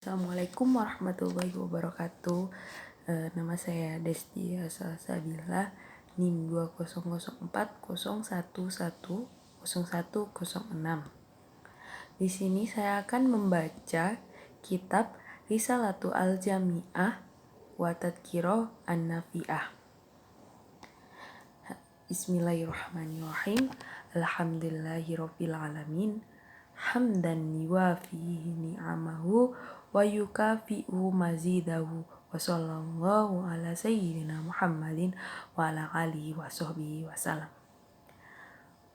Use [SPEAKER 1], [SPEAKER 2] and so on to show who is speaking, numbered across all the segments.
[SPEAKER 1] Assalamualaikum warahmatullahi wabarakatuh. Nama saya Destia Salsabila, NIM 200401101006. Di sini saya akan membaca kitab Risalatu Al-Jami'ah wa Tadhkirah An-Nafi'ah. Bismillahirrahmanirrahim. Alhamdulillahirabbil alamin. Hamdan yuwafi ni'amahu wa yukafi'u mazidahu wa sallallahu ala sayyidina Muhammadin wa ala alihi wa sahbihi wa salam.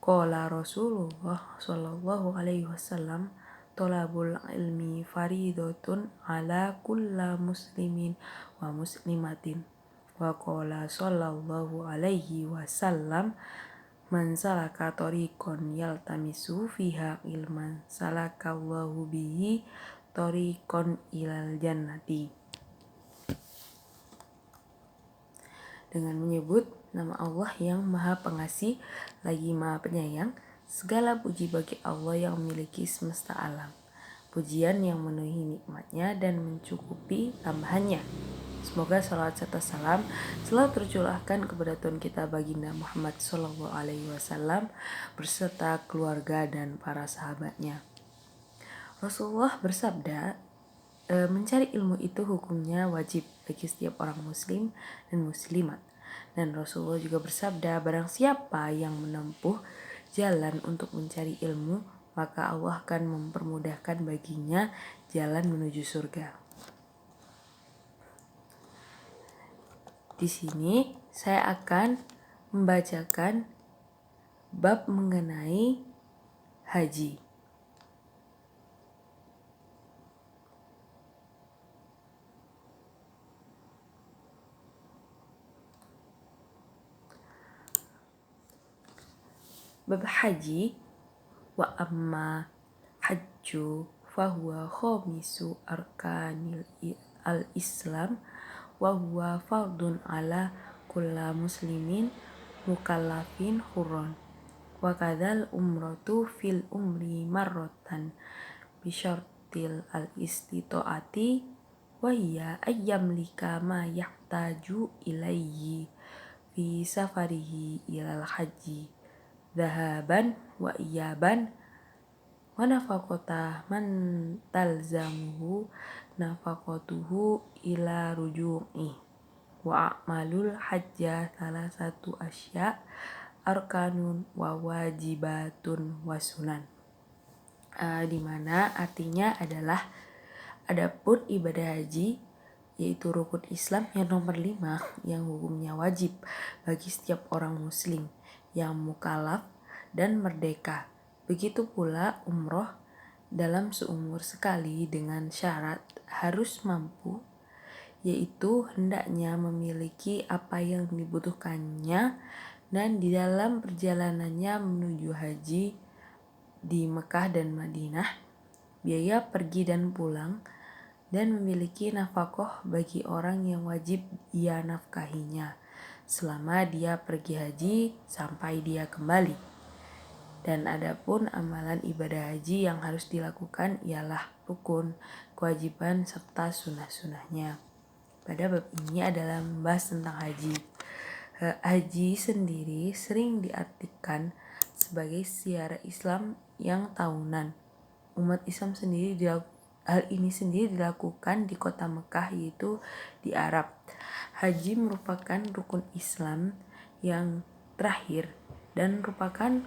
[SPEAKER 1] Qala Rasulullah sallallahu alaihi wasallam, thalabul ilmi faridatun ala kulli muslimin wa muslimatin. Wa qala sallallahu alaihi wasallam, man salaka tariqan yaltamisu fiha ilman salakallahu bihi tariqan ilal jannati. Dengan menyebut nama Allah yang Maha Pengasih lagi Maha Penyayang, segala puji bagi Allah yang memiliki semesta alam. Pujian yang memenuhi nikmatnya dan mencukupi tambahannya. Semoga salawat serta salam selalu tercurahkan kepada Tuhan kita baginda Muhammad SAW berserta keluarga dan para sahabatnya. Rasulullah bersabda, mencari ilmu itu hukumnya wajib bagi setiap orang muslim dan muslimat. Dan Rasulullah juga bersabda, barang siapa yang menempuh jalan untuk mencari ilmu, maka Allah akan mempermudahkan baginya jalan menuju surga. Di sini saya akan membacakan bab mengenai haji. Bab haji, wa amma hajju fahuwa khamisu arkanil al-islam wa huwa fardun ala kulla muslimin mukallafin hurran wa kadzal umratu fil umri marratan bi syartil al-istitaati wa hiya ayyamlika ma yahtaju ilayhi fi safarihi ilal haji dhahaban wa iyaban wa nafaqata man talzamuhu nafaqatuhu ila ruju'i wa a'malul hajja salah satu asya arkanun wa wajibatun wa sunan. Dimana artinya adalah adapun ibadah haji yaitu rukun Islam yang nomor 5 yang hukumnya wajib bagi setiap orang muslim yang mukallaf dan merdeka. Begitu pula umroh dalam seumur sekali dengan syarat harus mampu, yaitu hendaknya memiliki apa yang dibutuhkannya dan di dalam perjalanannya menuju haji di Mekah dan Madinah, biaya pergi dan pulang, dan memiliki nafkah bagi orang yang wajib ia nafkahinya selama dia pergi haji sampai dia kembali. Dan adapun amalan ibadah haji yang harus dilakukan ialah rukun, kewajiban serta sunah-sunahnya. Pada bab ini adalah membahas tentang haji. Haji sendiri sering diartikan sebagai ziarah Islam yang tahunan. Umat Islam sendiri hal ini sendiri dilakukan di kota Mekah, yaitu di Arab. Haji merupakan rukun Islam yang terakhir dan merupakan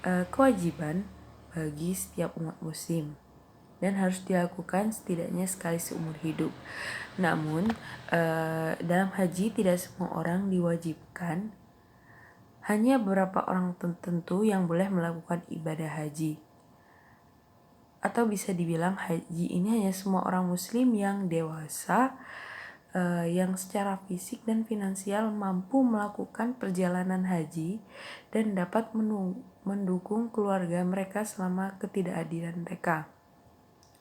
[SPEAKER 1] kewajiban bagi setiap umat muslim dan harus dilakukan setidaknya sekali seumur hidup. Namun dalam haji tidak semua orang diwajibkan, hanya beberapa orang tertentu yang boleh melakukan ibadah haji. Atau bisa dibilang haji ini hanya semua orang muslim yang dewasa, yang secara fisik dan finansial mampu melakukan perjalanan haji dan dapat mendukung keluarga mereka selama ketidakhadiran mereka.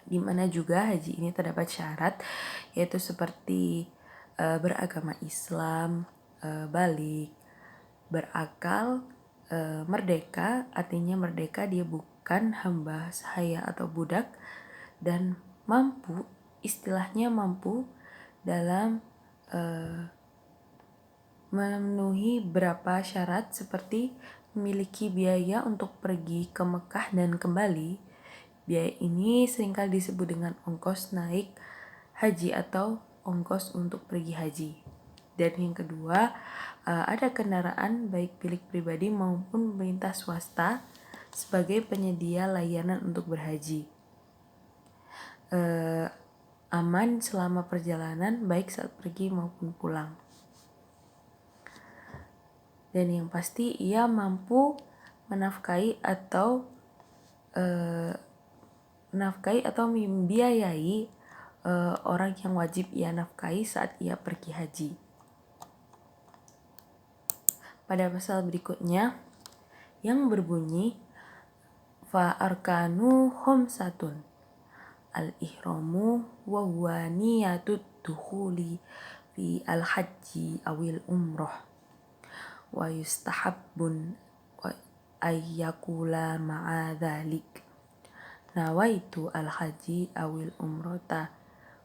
[SPEAKER 1] Di mana juga haji ini terdapat syarat, yaitu seperti beragama Islam, balik, berakal, merdeka, artinya merdeka dia bukan hamba sahaya atau budak, dan mampu istilahnya mampu dalam memenuhi beberapa syarat seperti memiliki biaya untuk pergi ke Mekah dan kembali. Biaya ini seringkali disebut dengan ongkos naik haji atau ongkos untuk pergi haji. Dan yang kedua, ada kendaraan baik milik pribadi maupun pemerintah swasta sebagai penyedia layanan untuk berhaji. Aman selama perjalanan baik saat pergi maupun pulang. Dan yang pasti ia mampu menafkahi atau membiayai orang yang wajib ia nafkahi saat ia pergi haji. Pada pasal berikutnya yang berbunyi fa arkanu khamsatun al-ihramu wa huwa niyatud dukhuli fi al-haji awil umrah wa yustahabbun ayyakula ma'a dhalik nawaitu al-haji awil umrata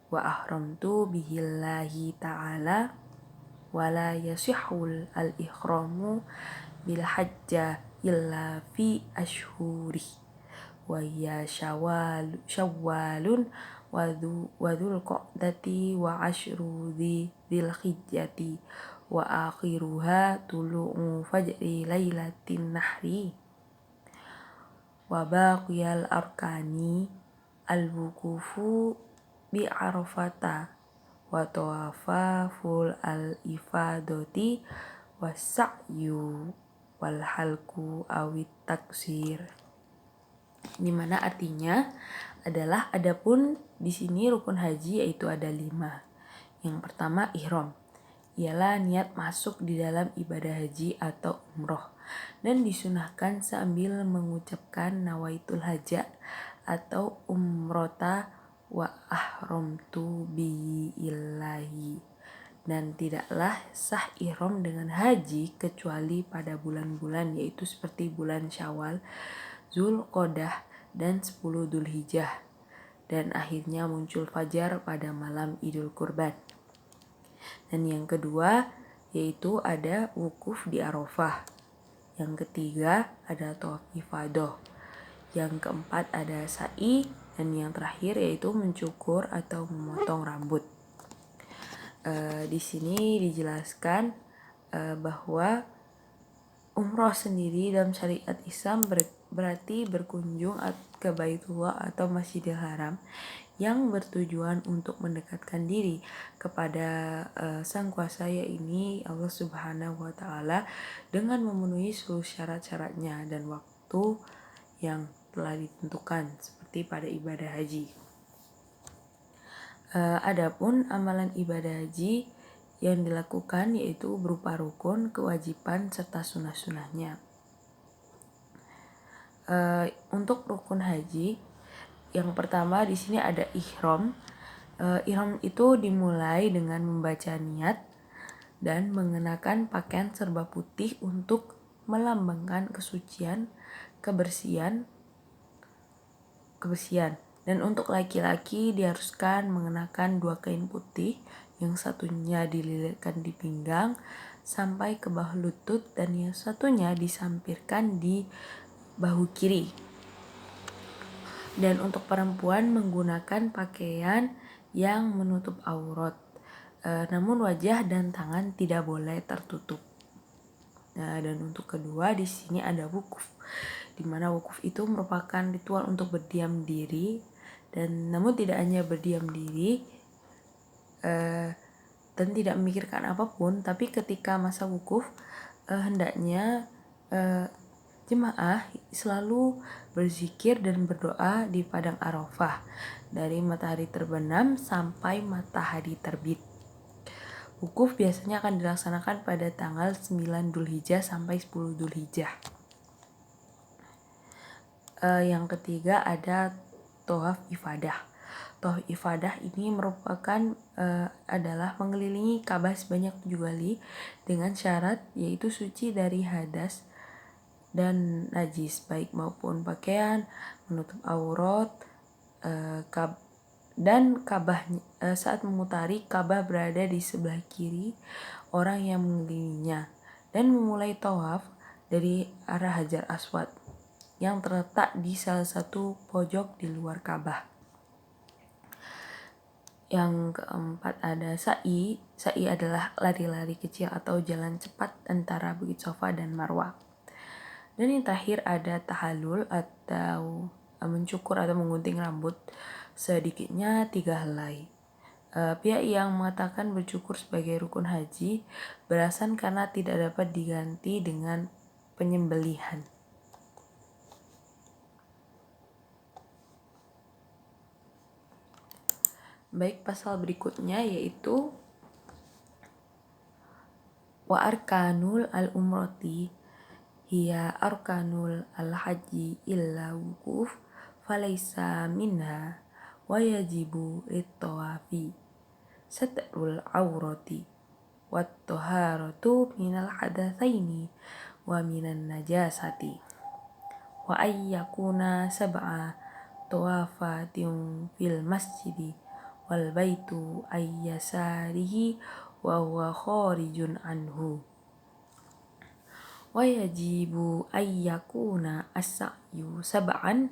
[SPEAKER 1] wa ahramtu bihillahi ta'ala wa la yasihul al-ihramu bil hajja illa fi ashhuri wa ya syawalun wa dhul qa'dati wa ashru dhil hijjati wa akhiruha tulu'u fajri laylatin nahri wa baqiyal arkani al-wukufu bi arafata wa tawaful al-ifadati wa sa'yu wal halku awit taksir. Dimana artinya adalah adapun di sini rukun haji yaitu ada 5. Yang pertama ihram, ialah niat masuk di dalam ibadah haji atau umroh dan disunahkan sambil mengucapkan nawaitul haja atau umrota wa ahramtu billahi. Dan tidaklah sah ihram dengan haji kecuali pada bulan-bulan yaitu seperti bulan Syawal, Zulqa'dah dan 10 Dzulhijjah. Dan akhirnya muncul fajar pada malam Idul Kurban. Dan yang kedua yaitu ada wukuf di Arafah. Yang ketiga ada tawaf ifadah. Yang keempat ada sa'i. Dan yang terakhir yaitu mencukur atau memotong rambut. Di sini dijelaskan bahwa umroh sendiri dalam syariat Islam berarti berkunjung ke Baitullah atau Masjidil Haram yang bertujuan untuk mendekatkan diri kepada Sang Kuasa yaitu Allah Subhanahu wa taala dengan memenuhi seluruh syarat-syaratnya dan waktu yang telah ditentukan seperti pada ibadah haji. Adapun amalan ibadah haji yang dilakukan yaitu berupa rukun, kewajiban serta sunah-sunahnya. Untuk rukun haji yang pertama di sini ada ihram. Ihram itu dimulai dengan membaca niat dan mengenakan pakaian serba putih untuk melambangkan kesucian, kebersihan. Dan untuk laki-laki diharuskan mengenakan 2 kain putih, yang satunya dililitkan di pinggang sampai ke bawah lutut dan yang satunya disampirkan di bahu kiri. Dan untuk perempuan menggunakan pakaian yang menutup aurat, namun wajah dan tangan tidak boleh tertutup. Dan untuk kedua di sini ada wukuf, di mana wukuf itu merupakan ritual untuk berdiam diri dan namun tidak hanya berdiam diri dan tidak memikirkan apapun, tapi ketika masa wukuf hendaknya jemaah selalu berzikir dan berdoa di padang Arafah dari matahari terbenam sampai matahari terbit. Wukuf biasanya akan dilaksanakan pada tanggal 9 Dzulhijjah sampai 10 Dzulhijjah. Yang ketiga ada tawaf ifadah. Tawaf ifadah ini merupakan adalah mengelilingi Ka'bah sebanyak 7 kali dengan syarat yaitu suci dari hadas dan najis baik maupun pakaian, menutup aurat, dan saat memutari Ka'bah berada di sebelah kiri orang yang mengelilinginya, dan memulai tawaf dari arah Hajar Aswad yang terletak di salah satu pojok di luar Ka'bah. Yang keempat ada sa'i. Sa'i adalah lari-lari kecil atau jalan cepat antara Bukit Sofa dan Marwah. Dan yang terakhir ada tahallul atau mencukur atau menggunting rambut sedikitnya 3 helai. Pihak yang mengatakan bercukur sebagai rukun haji beralasan karena tidak dapat diganti dengan penyembelihan. Baik, pasal berikutnya yaitu wa arkanul al-umrati hiya arkanul al-haji illa wukuf falaysa minha wa yajibu lit-tawafi satrul awrati wat taharatu minal hadatsaini wa minan najasati wa ayyakuna sab'a tawafatin fil masjidi wal baitu ayyasarihi wa huwa kharijun anhu wa yajibu ayyakuna as-sa'yu sab'an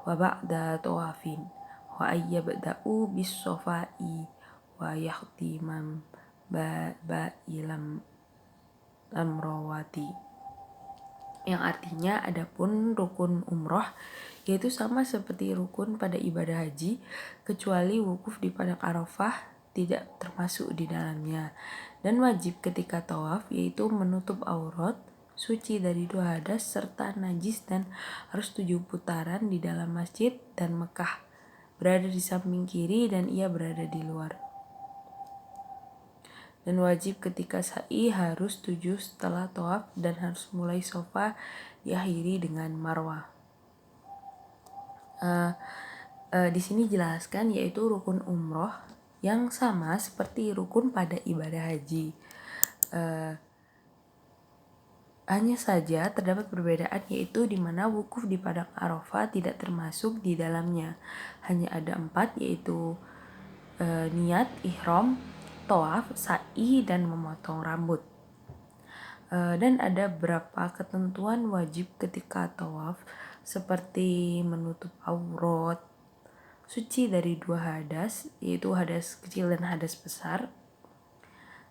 [SPEAKER 1] wa ba'da tawafin wa ayyabda'u bis-safai wa yahtimam ba'ilam amrawati, yang artinya adapun rukun umroh yaitu sama seperti rukun pada ibadah haji kecuali wukuf di padang Arafah tidak termasuk di dalamnya, dan wajib ketika tawaf yaitu menutup aurat, suci dari 2 hadas serta najis, dan harus 7 putaran di dalam masjid dan Mekah, berada di samping kiri dan ia berada di luar. Dan wajib ketika sa'i harus 7 setelah tawaf dan harus mulai sofa diakhiri dengan marwah. Di sini jelaskan yaitu rukun umroh yang sama seperti rukun pada ibadah haji. Hanya saja terdapat perbedaan yaitu di mana wukuf di padang Arafah tidak termasuk di dalamnya. Hanya ada 4 yaitu niat, ihram, tawaf, sa'i, dan memotong rambut. Dan ada beberapa ketentuan wajib ketika tawaf seperti menutup aurat, suci dari 2 hadas yaitu hadas kecil dan hadas besar,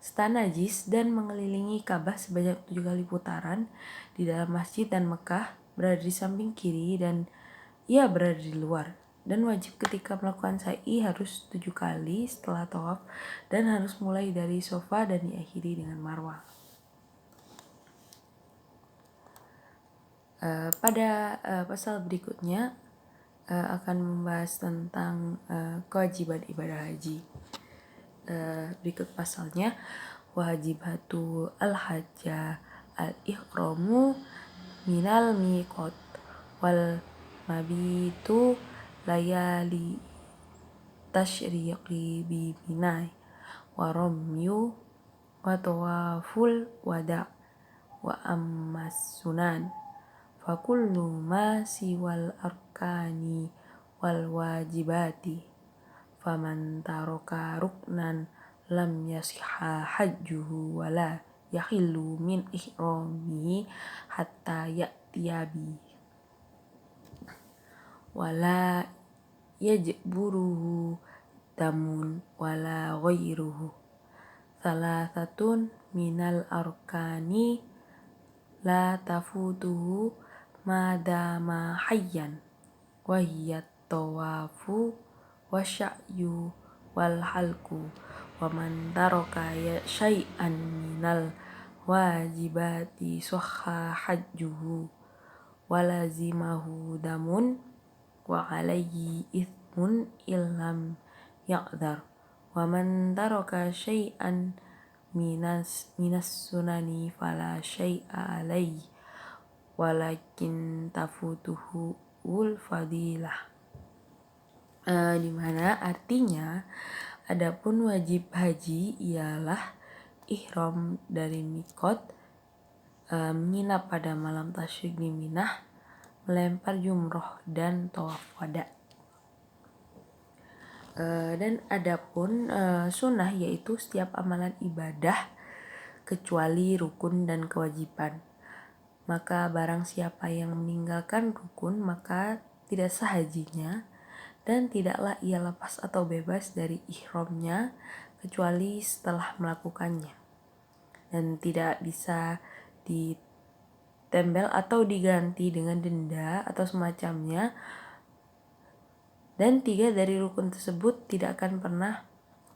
[SPEAKER 1] serta najis, dan mengelilingi Ka'bah sebanyak 7 kali putaran di dalam masjid dan Mekah, berada di samping kiri dan ia berada di luar. Dan wajib ketika melakukan sa'i harus 7 kali setelah tawaf dan harus mulai dari sofa dan diakhiri dengan marwah. Pada pasal berikutnya akan membahas tentang kewajiban ibadah haji. Berikut pasalnya, wajibatu al-hajja al-ihramu minal miqat wal mabitu layali tasyriqi bi binai wa ramyu wa tawaful wada wa ammas sunan fa kullu ma siwal arkani wal wajibati faman taraka ruknan lam yasihha hajjuhu wala yahillu min ihramihi hatta ya'tiyabi wala yajburuhu damun wala ghairuhu salasatun minal arkani la tafutuhu madama hayyan wahiyat tawafu wasya'yu wal halku wa man taraka syai'an minal wajibati sahha hajjuhu walazimahu damun wa alaihi ithmun illam yaqdar wa man taraka syai'an minas sunani fala syai'a alaihi walakin tafutuhu ul fadilah. Dimana artinya adapun wajib haji ialah ihram dari miqat, menginap pada malam tasyrik di Minah, melempar jumroh, dan tawaf wada. Dan adapun sunnah yaitu setiap amalan ibadah kecuali rukun dan kewajiban. Maka barang siapa yang meninggalkan rukun maka tidak sah hajinya, dan tidaklah ia lepas atau bebas dari ihramnya kecuali setelah melakukannya, dan tidak bisa ditembel atau diganti dengan denda atau semacamnya. Dan 3 dari rukun tersebut tidak akan pernah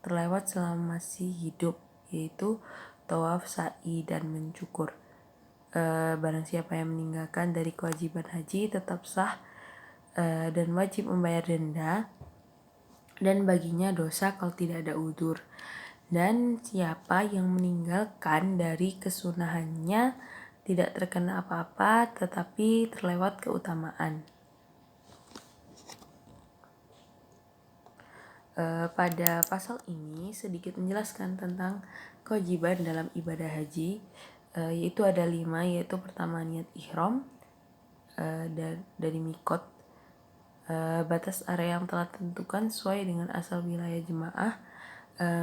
[SPEAKER 1] terlewat selama masih hidup, yaitu tawaf, sa'i, dan mencukur. Barang siapa yang meninggalkan dari kewajiban haji tetap sah dan wajib membayar denda, dan baginya dosa kalau tidak ada udzur. Dan siapa yang meninggalkan dari kesunahannya tidak terkena apa-apa tetapi terlewat keutamaan. Pada pasal ini sedikit menjelaskan tentang kewajiban dalam ibadah haji, yaitu ada 5, yaitu pertama niat ihram dari mikot, batas area yang telah ditentukan sesuai dengan asal wilayah jemaah,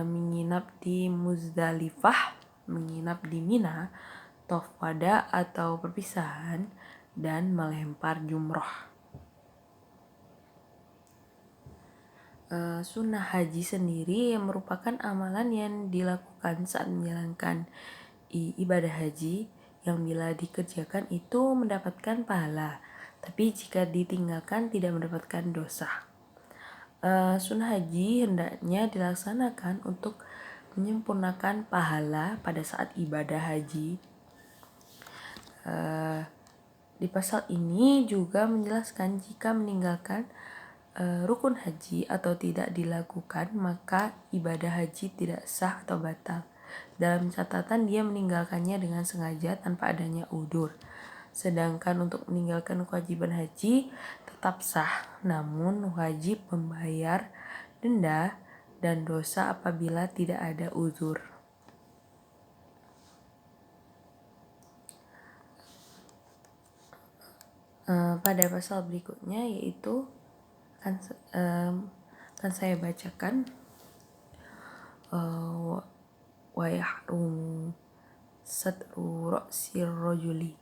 [SPEAKER 1] menginap di Muzdalifah, menginap di Mina, tawaf wada atau perpisahan, dan melempar jumroh. Sunnah haji sendiri yang merupakan amalan yang dilakukan saat menjalankan ibadah haji yang bila dikerjakan itu mendapatkan pahala, tapi jika ditinggalkan tidak mendapatkan dosa. Sunnah haji hendaknya dilaksanakan untuk menyempurnakan pahala pada saat ibadah haji. Di pasal ini juga menjelaskan jika meninggalkan rukun haji atau tidak dilakukan maka ibadah haji tidak sah atau batal. Dalam catatan dia meninggalkannya dengan sengaja tanpa adanya udzur. Sedangkan untuk meninggalkan kewajiban haji tetap sah, namun wajib membayar denda dan dosa apabila tidak ada udzur. Pada pasal berikutnya yaitu akan saya bacakan, wa yahrumu satru ra'sir rajuli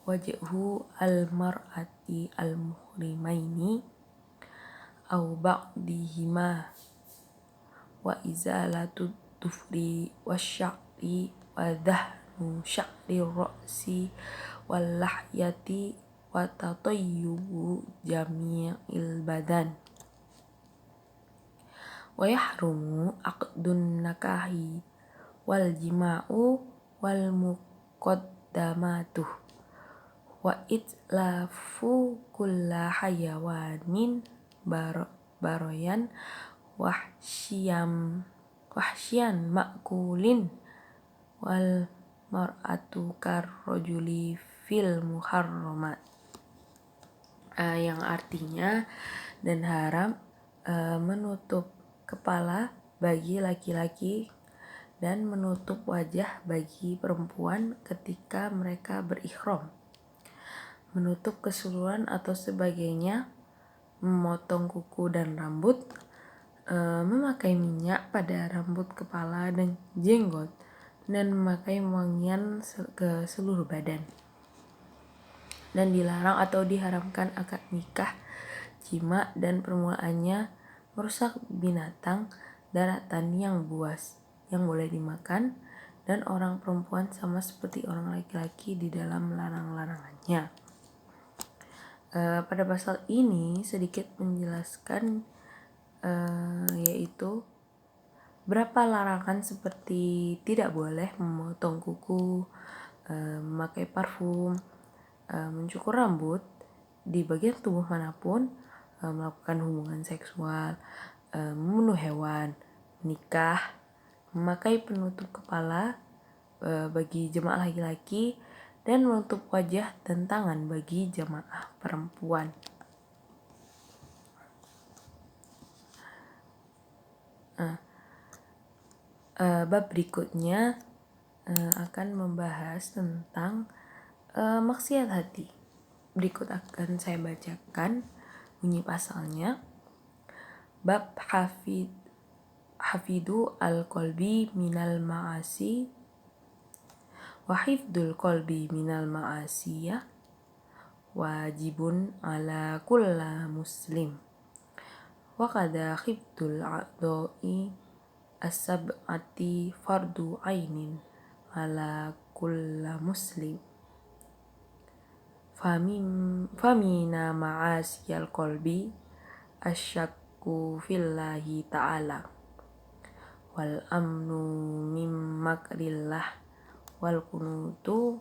[SPEAKER 1] wajhu al-mar'ati al-muhrimaini au ba'dihima wa izalatu dufri wasya'ri wa dhahnu sya'ri ra'si wal lahyati wa tatayyubu jami'il badan. Wa yahrumu aqdun nakahi wal jima'u wal muqaddamatuh wa itlafu kulla hayawanin baroyan wahsyan ma'kulin wal mar'atu karrojuli fil muharramat, yang artinya dan haram menutup kepala bagi laki-laki dan menutup wajah bagi perempuan ketika mereka berihram, menutup keseluruhan atau sebagainya, memotong kuku dan rambut, memakai minyak pada rambut kepala dan jenggot, dan memakai wangian ke seluruh badan. Dan dilarang atau diharamkan akad nikah, jima dan permulaannya merusak binatang daratan yang buas yang boleh dimakan, dan orang perempuan sama seperti orang laki-laki di dalam larang-larangannya. Pada pasal ini sedikit menjelaskan yaitu berapa larangan seperti tidak boleh memotong kuku, memakai parfum, mencukur rambut di bagian tubuh manapun, melakukan hubungan seksual, membunuh hewan, menikah, memakai penutup kepala bagi jemaah laki-laki, dan menutup wajah dan tangan bagi jemaah perempuan. Bab berikutnya akan membahas tentang maksiat hati. Berikut akan saya bacakan bunyi pasalnya. Bab hafidu al-qalbi minal ma'asi wa hifdul qalbi minal ma'asiyah wajibun ala kulla muslim wa qada hifdul a'dha'i as-sab'ati fardu ainin ala kulla muslim famina ma'asiyal qalbi asyakku fillahi ta'ala wal amnu mim makrillah wal kunutu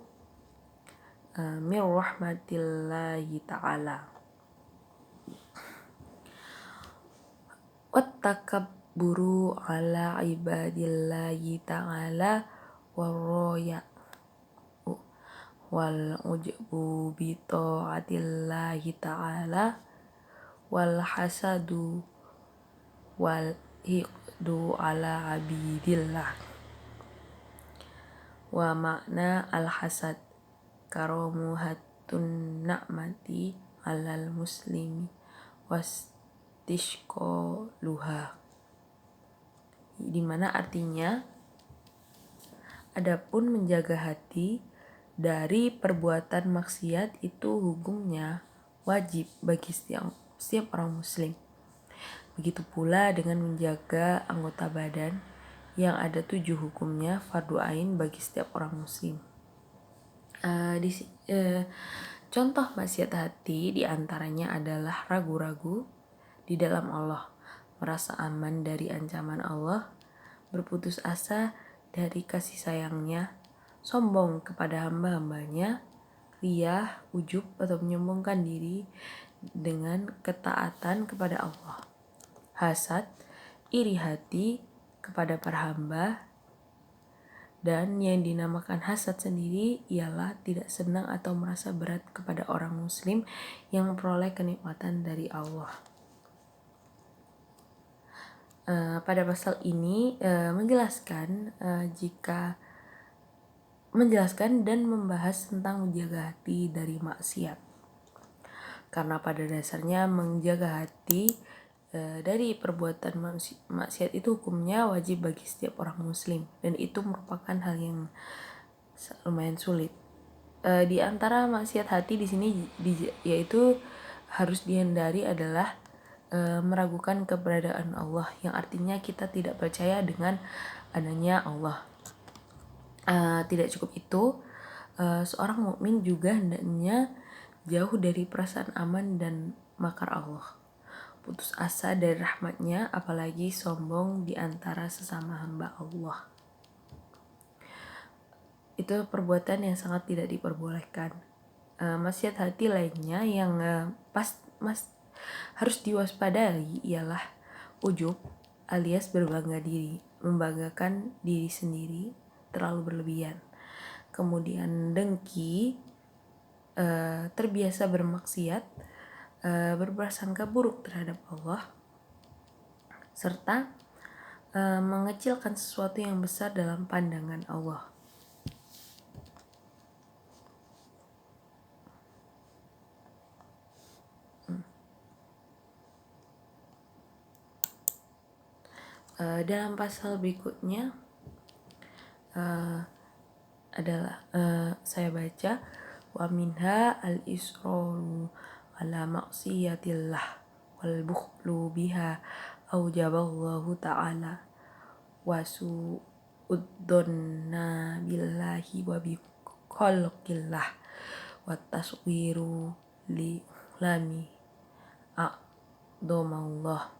[SPEAKER 1] min rahmatillahi ta'ala wattakabburu ala ibadillahi ta'ala warroya wal ujbu bi ta'atillahi ta'ala wal hasadu wal hiqdu ala abidillah wa makna al hasad karamuhatun na'mati alal muslimi wastishqaluha, di mana artinya adapun menjaga hati dari perbuatan maksiat itu hukumnya wajib bagi setiap orang muslim. Begitu pula dengan menjaga anggota badan yang ada 7 hukumnya fardu ain bagi setiap orang muslim. Contoh maksiat hati diantaranya adalah ragu-ragu di dalam Allah, merasa aman dari ancaman Allah, berputus asa dari kasih sayangnya, sombong kepada hamba-hambanya, riyah, ujub atau menyombongkan diri dengan ketaatan kepada Allah, hasad, iri hati kepada para hamba, dan yang dinamakan hasad sendiri ialah tidak senang atau merasa berat kepada orang muslim yang memperoleh kenikmatan dari Allah. Pada pasal ini menjelaskan dan membahas tentang menjaga hati dari maksiat. Karena pada dasarnya menjaga hati dari perbuatan maksiat itu hukumnya wajib bagi setiap orang muslim, dan itu merupakan hal yang lumayan sulit. Di antara maksiat hati di sini yaitu harus dihindari adalah meragukan keberadaan Allah, yang artinya kita tidak percaya dengan adanya Allah. Tidak cukup itu, seorang mukmin juga hendaknya jauh dari perasaan aman dan makar Allah, putus asa dari rahmatnya, apalagi sombong di antara sesama hamba Allah. Itu perbuatan yang sangat tidak diperbolehkan. Maksiat hati lainnya yang harus diwaspadai ialah ujub alias berbangga diri, membanggakan diri sendiri terlalu berlebihan. Kemudian dengki, terbiasa bermaksiat, berprasangka buruk terhadap Allah, serta mengecilkan sesuatu yang besar dalam pandangan Allah. Dalam pasal berikutnya adalah saya baca wa minha al-israru ala maksiatillah wal bukhlu biha aujaballahu ta'ala wa su'uddonna billahi wa bi khalqillah wa taswiru li lami a'domallah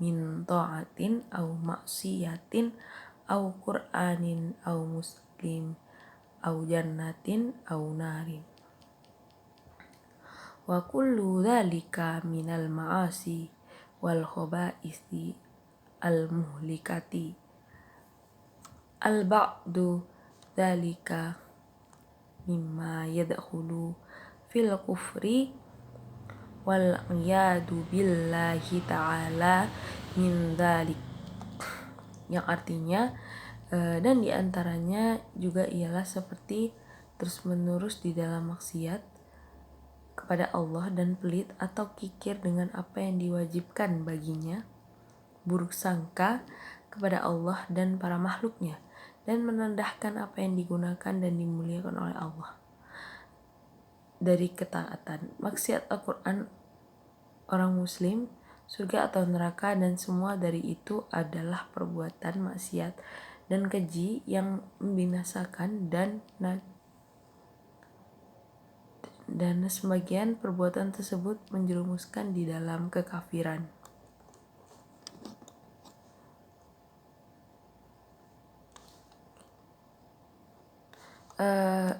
[SPEAKER 1] min ta'atin au maksiatin au qur'anin au muslim au jannatin au narin wa kullu dhalika minal ma'asi wal khaba'isi al muhlikati al ba'du dhalika mimma yadkhulu fil kufri wal iyadu billahi ta'ala min dhalik, yang artinya dan diantaranya juga ialah seperti terus menerus di dalam maksiat kepada Allah dan pelit atau kikir dengan apa yang diwajibkan baginya, buruk sangka kepada Allah dan para makhluknya, dan merendahkan apa yang digunakan dan dimuliakan oleh Allah dari ketaatan, maksiat Al-Quran orang muslim, surga atau neraka, dan semua dari itu adalah perbuatan maksiat dan keji yang membinasakan dan sebagian perbuatan tersebut menjerumuskan di dalam kekafiran.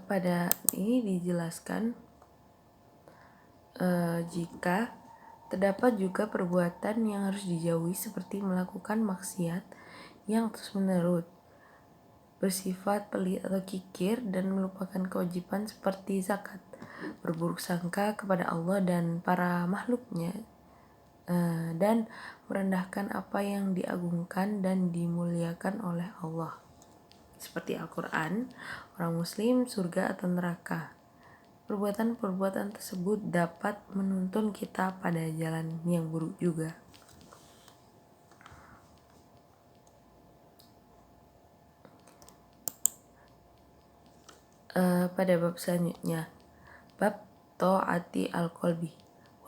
[SPEAKER 1] Pada ini dijelaskan jika terdapat juga perbuatan yang harus dijauhi seperti melakukan maksiat yang terus-menerus, bersifat pelit atau kikir, dan melupakan kewajiban seperti zakat, berburuk sangka kepada Allah dan para makhluknya, dan merendahkan apa yang diagungkan dan dimuliakan oleh Allah, seperti Al-Quran, orang muslim, surga atau neraka. Perbuatan-perbuatan tersebut dapat menuntun kita pada jalan yang buruk juga. Pada bab selanjutnya, bab ta'ati al-qalbi.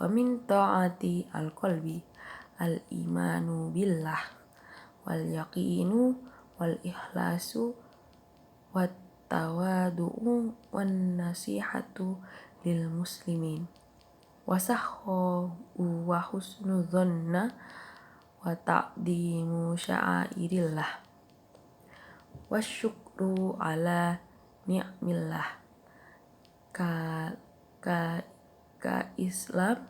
[SPEAKER 1] Wa min ta'ati al-qalbi al-imanu billah wal yaqinu wal ikhlasu wat tawadu'u wan nasihatu lil muslimin wasahhu wa husnu dhanna wa ta'dimu sya'airillah wasyukru ala ni'millah ka Islam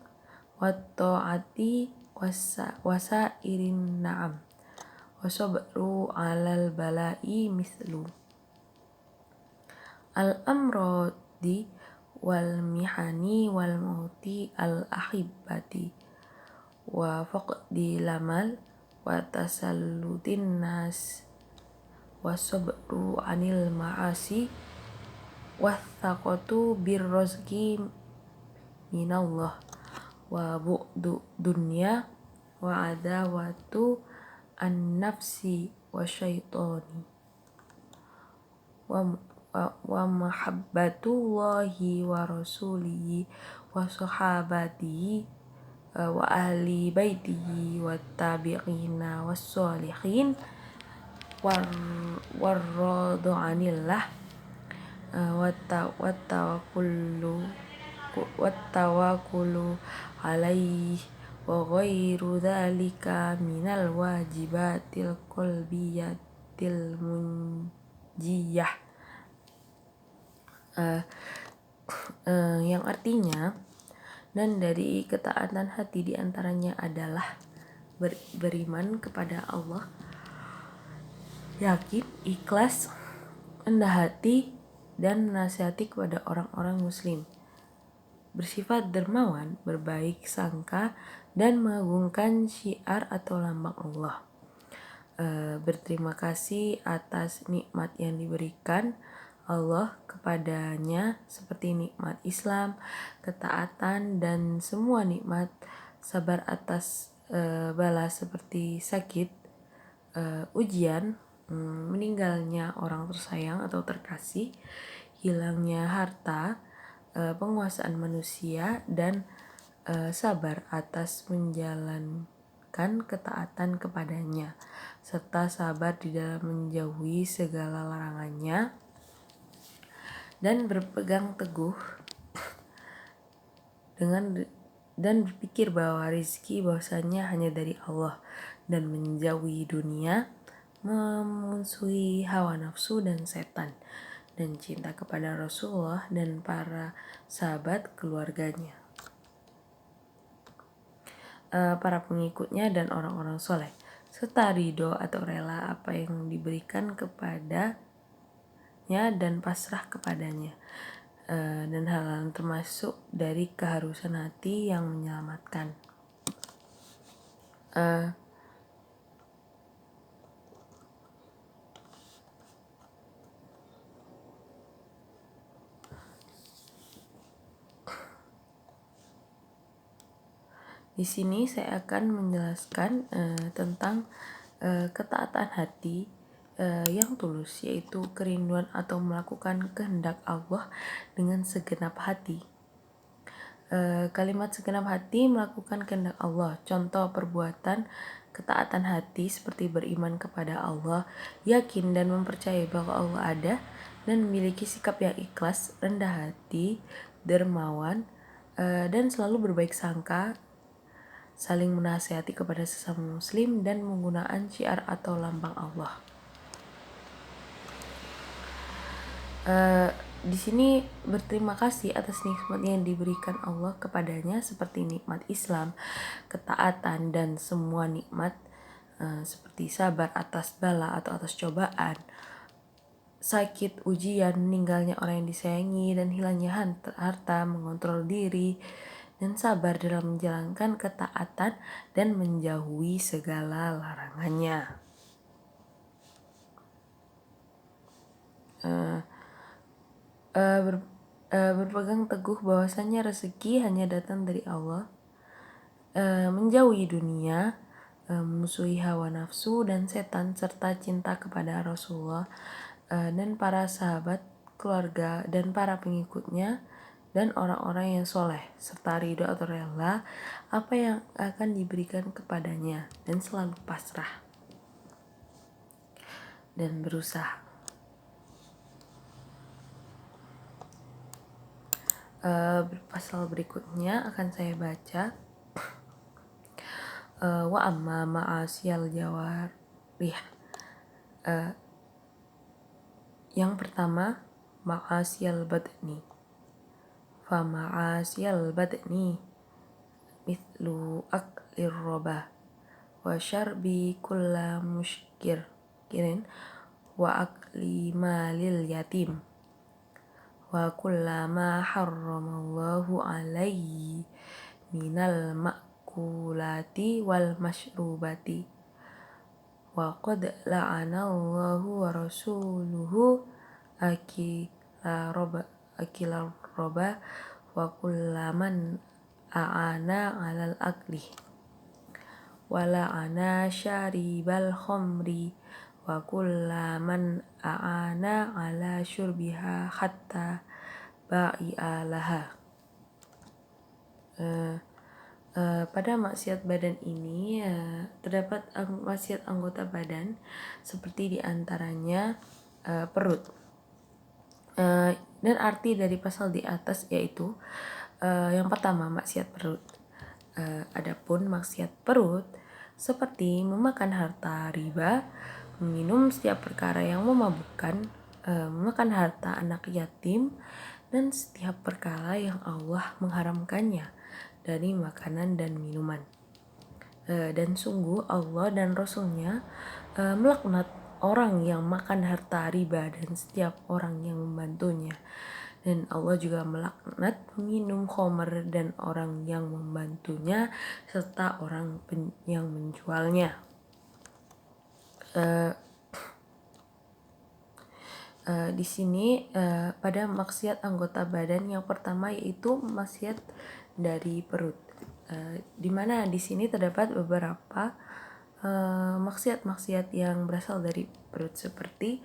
[SPEAKER 1] wa ta'ati wasairin na'am wa sabru alal bala'i mislu al-amrodi wal mihani wal mauti al ahibati wa faqdi lamal wa tasallutin nas wa sabru anil ma'asi wa thaqatu birrozki minallah wa bu'du dunya wa adawatu an nafsi wa syaitani wa mahabbatullahi wa rasulihi wa sahabatihi wa ahli baitihi wa tabi'ina wa sholihin warradu anillah wa tawakkulu alaih wa ghairu dhalika minal wajibatil qalbiyatil munjiyah, yang artinya, dan dari ketaatan hati diantaranya adalah beriman kepada Allah, yakin, ikhlas, rendah hati, dan menasihati kepada orang-orang muslim, bersifat dermawan, berbaik sangka, dan mengagungkan syiar atau lambang Allah, berterima kasih atas nikmat yang diberikan Allah kepadanya seperti nikmat Islam, ketaatan, dan semua nikmat, sabar atas bala seperti sakit, ujian, meninggalnya orang tersayang atau terkasih, hilangnya harta, penguasaan manusia, dan sabar atas menjalankan ketaatan kepadanya, serta sabar di dalam menjauhi segala larangannya, dan berpegang teguh dan berpikir bahwa rezeki bahwasanya hanya dari Allah, dan menjauhi dunia, memusuhi hawa nafsu dan setan, dan cinta kepada Rasulullah dan para sahabat keluarganya, para pengikutnya dan orang-orang soleh, serta ridho atau rela apa yang diberikan kepadanya dan pasrah kepadanya, dan hal-hal termasuk dari keharusan hati yang menyelamatkan. Di sini saya akan menjelaskan tentang ketaatan hati yang tulus, yaitu kerinduan atau melakukan kehendak Allah dengan segenap hati. Kalimat segenap hati melakukan kehendak Allah. Contoh perbuatan ketaatan hati seperti beriman kepada Allah, yakin dan mempercayai bahwa Allah ada, dan memiliki sikap yang ikhlas, rendah hati, dermawan, dan selalu berbaik sangka, saling menasihati kepada sesama muslim, dan menggunakan syiar atau lambang Allah. Di sini berterima kasih atas nikmat yang diberikan Allah kepadanya seperti nikmat Islam, ketaatan, dan semua nikmat seperti sabar atas bala atau atas cobaan, sakit, ujian, meninggalnya orang yang disayangi, dan hilangnya harta, mengontrol diri, dan sabar dalam menjalankan ketaatan dan menjauhi segala larangannya. Berpegang teguh bahwasanya rezeki hanya datang dari Allah, menjauhi dunia, memusuhi hawa nafsu dan setan, serta cinta kepada Rasulullah dan para sahabat, keluarga, dan para pengikutnya, dan orang-orang yang soleh, serta ridho atau rela apa yang akan diberikan kepadanya, dan selalu pasrah dan berusaha. Pasal berikutnya akan saya baca. Wa amma ma'asiyal jawarih. Yang pertama, ma'asiyal badni. Fa ma'asiyal badni mithlu aklir robah wa syarbi kulla kirin wa akli malil yatim wa kullama harramallahu alaihi minal ma'kulati wal masyrubati wa qad la'anallahu wa rasuluhu akila roba wa kullaman a'ana alal akli wa la'ana syaribal khomri wa kullaman a'ana ala syurbiha hatta ba'i'alaha. Pada maksiat badan ini terdapat maksiat anggota badan seperti diantaranya perut. Dan arti dari pasal di atas yaitu yang pertama maksiat perut. Adapun maksiat perut seperti memakan harta riba, meminum setiap perkara yang memabukkan, memakan harta anak yatim, dan setiap perkara yang Allah mengharamkannya dari makanan dan minuman. Dan sungguh Allah dan Rasulnya melaknat orang yang makan harta riba dan setiap orang yang membantunya. Dan Allah juga melaknat peminum khamr dan orang yang membantunya serta orang yang menjualnya. Di sini pada maksiat anggota badan yang pertama yaitu maksiat dari perut. Di mana di sini terdapat beberapa maksiat-maksiat yang berasal dari perut seperti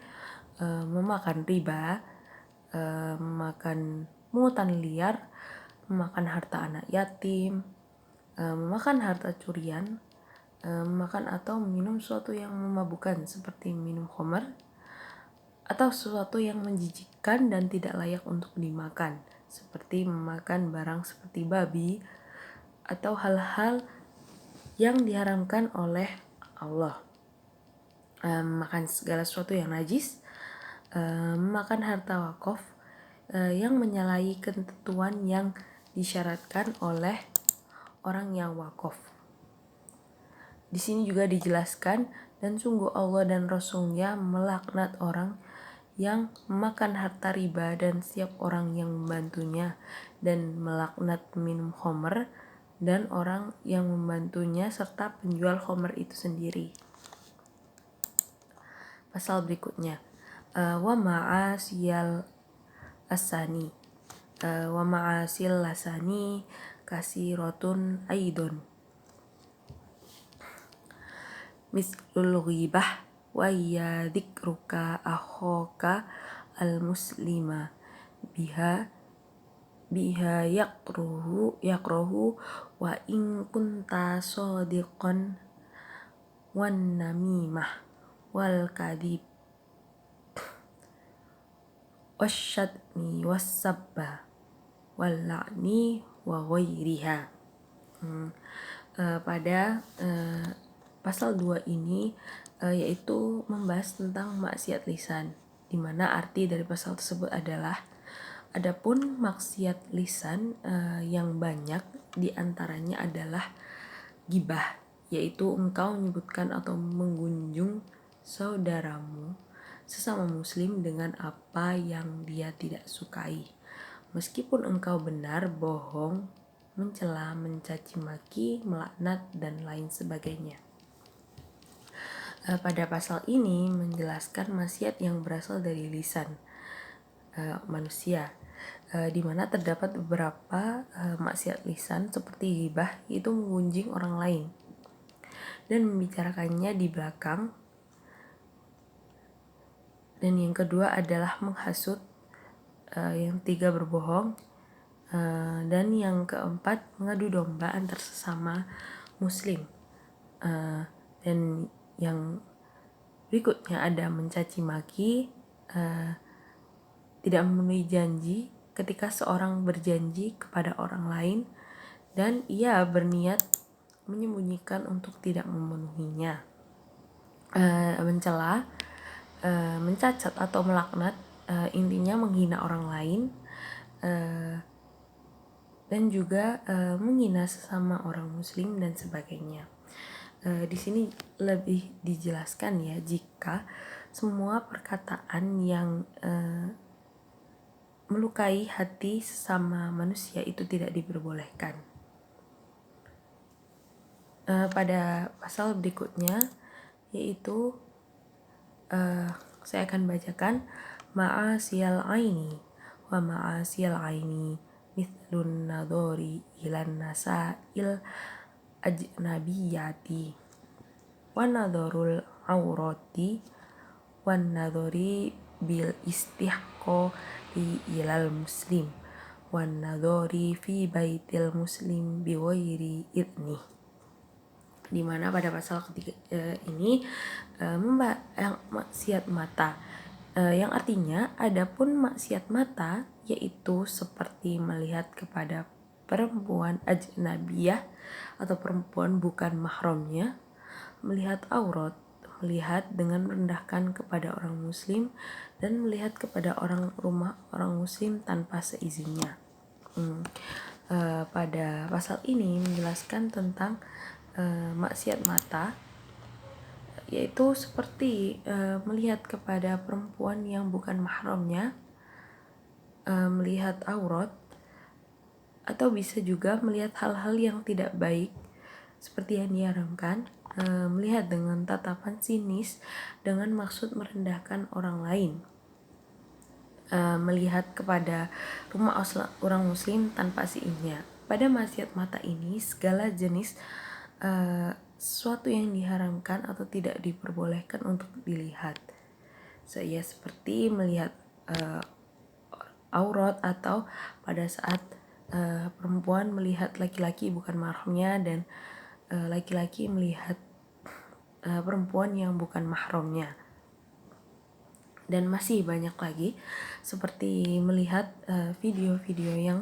[SPEAKER 1] memakan riba, memakan pungutan liar, memakan harta anak yatim, memakan harta curian, memakan atau minum sesuatu yang memabukkan seperti minum khamr, atau sesuatu yang menjijikkan dan tidak layak untuk dimakan seperti memakan barang seperti babi atau hal-hal yang diharamkan oleh Allah, makan segala sesuatu yang najis, makan harta wakaf yang menyalahi ketentuan yang disyaratkan oleh orang yang wakaf. Di sini juga dijelaskan, dan sungguh Allah dan Rasulnya melaknat orang yang memakan harta riba dan setiap orang yang membantunya, dan melaknat peminum khamr dan orang yang membantunya serta penjual khamr itu sendiri. Pasal berikutnya, wa ma'asiyal asani kasiratun aidon. mislul ghibah wa ya dzikruka akhaka al muslima biha yakrohu wa in kunta shadiqan wan namimah wal kadhib wasyatmi wassabba wal la'ni wa ghairiha. Pada pasal 2 ini yaitu membahas tentang maksiat lisan, di mana arti dari pasal tersebut adalah adapun maksiat lisan yang banyak diantaranya adalah gibah, yaitu engkau menyebutkan atau menggunjung saudaramu sesama muslim dengan apa yang dia tidak sukai, meskipun engkau benar, bohong, mencela, mencaci maki, melaknat, dan lain sebagainya. Pada pasal ini menjelaskan maksiat yang berasal dari lisan manusia, di mana terdapat beberapa maksiat lisan seperti ghibah, itu menggunjing orang lain dan membicarakannya di belakang. Dan yang kedua adalah menghasut, yang ketiga berbohong, dan yang keempat mengadu domba antar sesama muslim, dan yang berikutnya ada mencaci maki, tidak memenuhi janji ketika seorang berjanji kepada orang lain dan ia berniat menyembunyikan untuk tidak memenuhinya, mencela, mencacat atau melaknat, intinya menghina orang lain, dan juga menghina sesama orang muslim dan sebagainya. Di sini lebih dijelaskan ya, jika semua perkataan yang melukai hati sesama manusia itu tidak diperbolehkan. Pada pasal berikutnya yaitu saya akan bacakan ma'asiyal aini wa ma'asiyal aini mithlun nadhari ilan nasail ajnabiyati wa nadharul aurati wan nadhari bil istihqo li ilal muslim wan nadhari fi baitil muslim bi ghairi idni, di mana pada pasal ketiga ini yang maksiat mata, yang artinya adapun maksiat mata yaitu seperti melihat kepada perempuan ajnabiyah atau perempuan bukan mahramnya, melihat aurat, melihat dengan merendahkan kepada orang muslim, dan melihat kepada rumah orang muslim tanpa seizinnya. Pada pasal ini menjelaskan tentang maksiat mata, yaitu seperti melihat kepada perempuan yang bukan mahramnya, melihat aurat, atau bisa juga melihat hal-hal yang tidak baik seperti yang diharamkan, melihat dengan tatapan sinis dengan maksud merendahkan orang lain, melihat kepada rumah orang muslim tanpa seizinnya. Pada maksiat mata ini segala jenis sesuatu yang diharamkan atau tidak diperbolehkan untuk dilihat, seperti melihat aurat, atau pada saat perempuan melihat laki-laki bukan mahramnya, dan laki-laki melihat perempuan yang bukan mahramnya. Dan masih banyak lagi seperti melihat video-video yang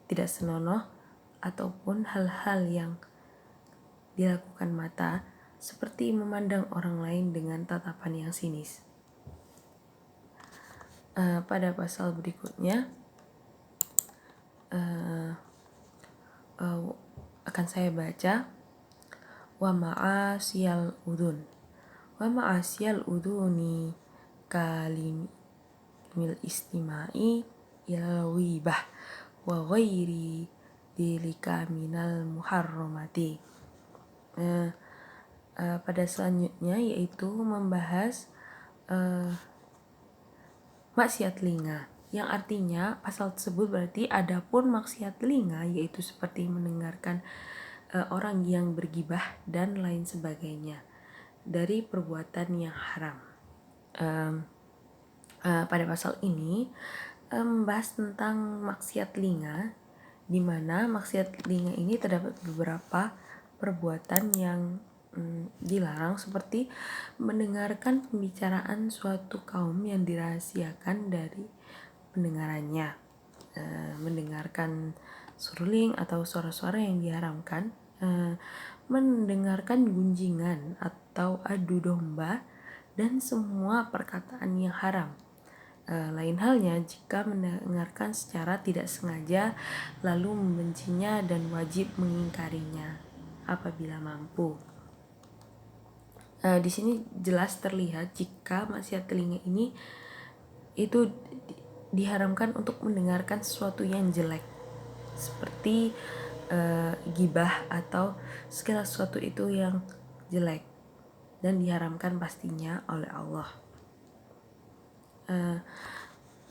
[SPEAKER 1] tidak senonoh ataupun hal-hal yang dilakukan mata, seperti memandang orang lain dengan tatapan yang sinis. Pada pasal berikutnya akan saya baca wa ma'asiyal udhun wa ma'asiyal udhuni kalimil istima'i ilal ghibah wa ghairi dilika minal muharramati. Pada selanjutnya yaitu membahas maksiat telinga, yang artinya pasal tersebut berarti adapun maksiat telinga yaitu seperti mendengarkan orang yang bergibah dan lain sebagainya dari perbuatan yang haram. Pada pasal ini membahas tentang maksiat telinga, di mana maksiat telinga ini terdapat beberapa perbuatan yang dilarang, seperti mendengarkan pembicaraan suatu kaum yang dirahasiakan dari pendengarannya, mendengarkan seruling atau suara-suara yang diharamkan, mendengarkan gunjingan atau adu domba, dan semua perkataan yang haram. Lain halnya jika mendengarkan secara tidak sengaja lalu membencinya dan wajib mengingkarinya apabila mampu. Di sini jelas terlihat jika maksiat telinga ini itu diharamkan untuk mendengarkan sesuatu yang jelek, seperti gibah atau segala sesuatu itu yang jelek, dan diharamkan pastinya oleh Allah.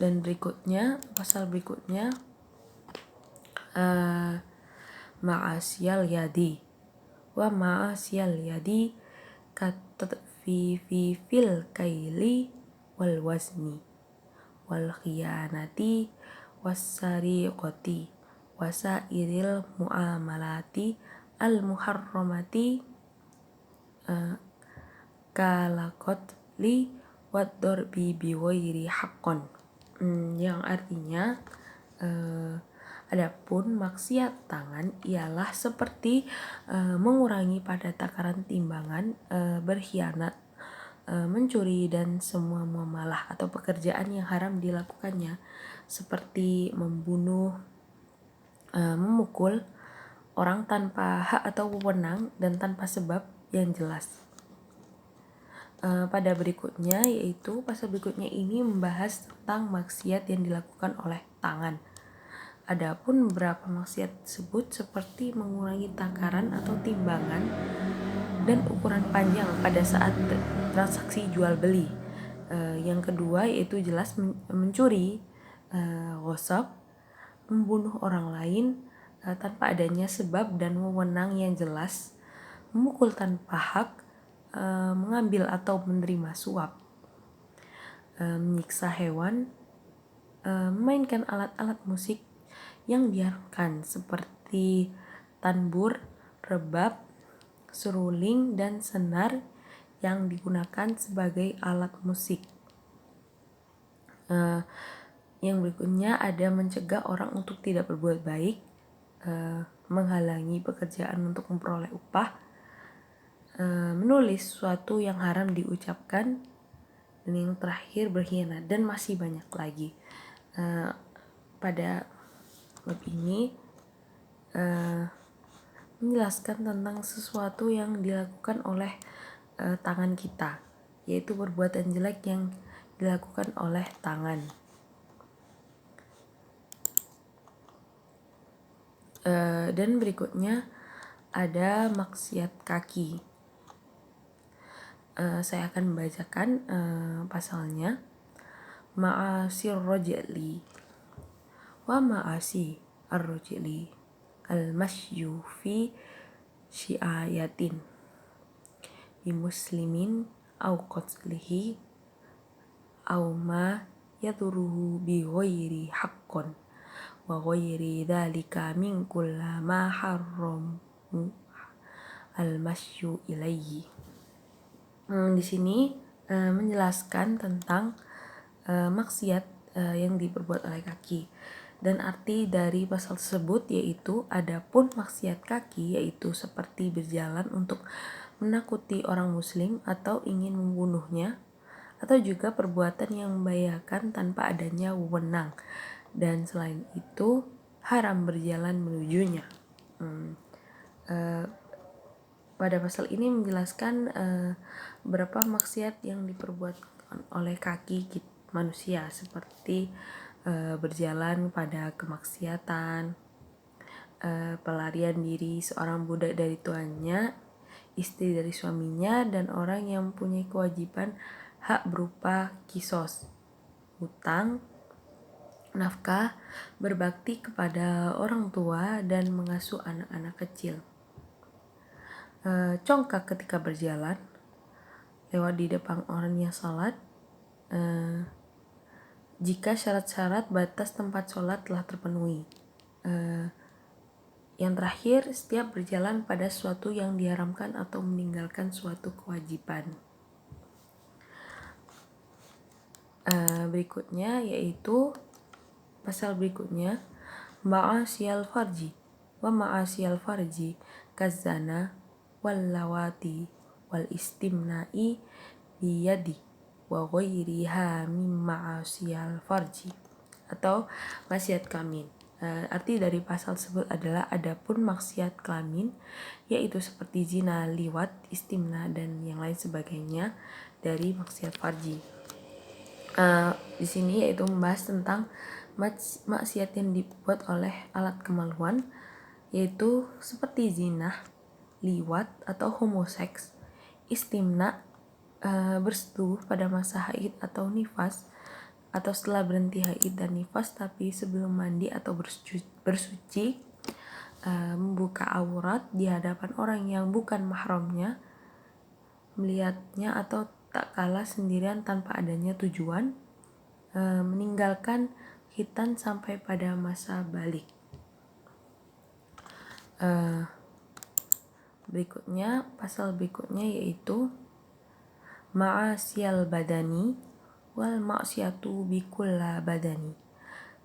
[SPEAKER 1] Dan pasal berikutnya ma'asiyal yadi wa ma'asiyal yadi katfifi fil kaili wal wazni wal khiyanati wassariqati wasairil muamalati al muharramati kalakot li wadorbi biwairi haqqon, yang artinya adapun maksiat tangan ialah seperti mengurangi pada takaran timbangan, berkhianat, mencuri, dan semua muamalah atau pekerjaan yang haram dilakukannya, seperti membunuh, memukul orang tanpa hak atau wewenang dan tanpa sebab yang jelas. Pada berikutnya, yaitu pasal berikutnya ini membahas tentang maksiat yang dilakukan oleh tangan. Adapun beberapa maksiat tersebut seperti mengurangi takaran atau timbangan dan ukuran panjang pada saat transaksi jual beli. Yang kedua yaitu jelas mencuri, ghosab, membunuh orang lain tanpa adanya sebab dan wewenang yang jelas, memukul tanpa hak, mengambil atau menerima suap, menyiksa hewan, memainkan alat-alat musik yang diharamkan seperti tanbur, rebab, seruling, dan senar yang digunakan sebagai alat musik. Yang berikutnya ada mencegah orang untuk tidak berbuat baik, menghalangi pekerjaan untuk memperoleh upah, menulis sesuatu yang haram diucapkan, dan yang terakhir berkhianat, dan masih banyak lagi. Pada bab ini menjelaskan tentang sesuatu yang dilakukan oleh tangan kita, yaitu perbuatan jelek yang dilakukan oleh tangan. Dan berikutnya ada maksiat kaki. Saya akan membacakan pasalnya. Ma'asir rajli wa ma'asi ar-rajli al-masyu fi syiayatin bi muslimin au qatlihi au ma yaduruhu bi ghairi haqqon wa ghairi dhalika min kulla ma harramu al-masyu ilaihi. Di sini menjelaskan tentang maksiat yang diperbuat oleh kaki, dan arti dari pasal tersebut yaitu adapun maksiat kaki yaitu seperti berjalan untuk menakuti orang muslim atau ingin membunuhnya, atau juga perbuatan yang membahayakan tanpa adanya wewenang, dan selain itu haram berjalan menujunya. Pada pasal ini menjelaskan beberapa maksiat yang diperbuat oleh kaki manusia, seperti berjalan pada kemaksiatan, pelarian diri seorang budak dari tuannya, istri dari suaminya, dan orang yang mempunyai kewajiban hak berupa kisos, hutang, nafkah, berbakti kepada orang tua, dan mengasuh anak-anak kecil. congkak ketika berjalan, lewat di depan orang yang sholat, jika syarat-syarat batas tempat sholat telah terpenuhi. Yang terakhir, setiap berjalan pada sesuatu yang diharamkan atau meninggalkan suatu kewajiban. Berikutnya yaitu pasal berikutnya, ma'asiyal farji wa ma'asiyal farji kazana wal lawati wal istimna'i biyadi wa ghairiha min ma'asiyal farji, atau maksiat kelamin. Arti dari pasal tersebut adalah adapun maksiat kelamin, yaitu seperti zina, liwat, istimna, dan yang lain sebagainya dari maksiat farji. Di sini yaitu membahas tentang maksiat yang dibuat oleh alat kemaluan, yaitu seperti zina, liwat atau homoseks, istimna, bersetubuh pada masa haid atau nifas, atau setelah berhenti haid dan nifas tapi sebelum mandi atau bersuci, membuka aurat di hadapan orang yang bukan mahramnya, melihatnya atau tak kalah sendirian tanpa adanya tujuan, meninggalkan khitan sampai pada masa balik. Pasal berikutnya yaitu ma'asiyal badani wal maksiatu bikulla badani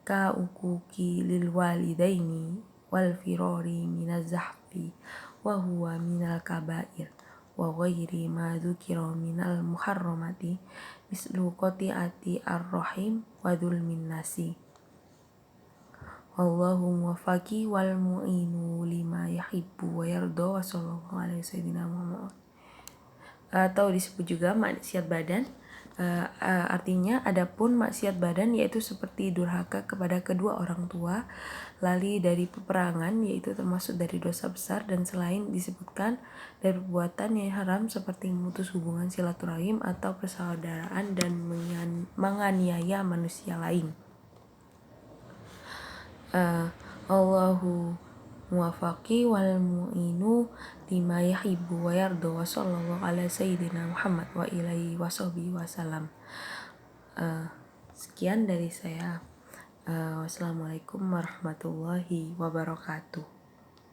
[SPEAKER 1] ka ukuki lil walidaini wal firari minaz zahfi wa huwa minal kabair wa ghairi ma dzukira minal muharramati mislu qati'ati ar-rahim wa dzulmin nasi. Wallahu muwaffaqi wal mu'inu lima yuhibbu wa yarda wa sallallahu alaihi wasallam. Atau disebut juga maksiat badan. Artinya adapun maksiat badan yaitu seperti durhaka kepada kedua orang tua, lali dari peperangan yaitu termasuk dari dosa besar, dan selain disebutkan dari perbuatan yang haram seperti memutus hubungan silaturahim atau persaudaraan dan menganiaya manusia lain. Allahu muwafaqi wal mu'inu lima yuhibbu wa yarda wa sallallahu ala sayyidina Muhammad wa ilaihi washabihi wasallam. Sekian dari saya. Wassalamualaikum warahmatullahi wabarakatuh.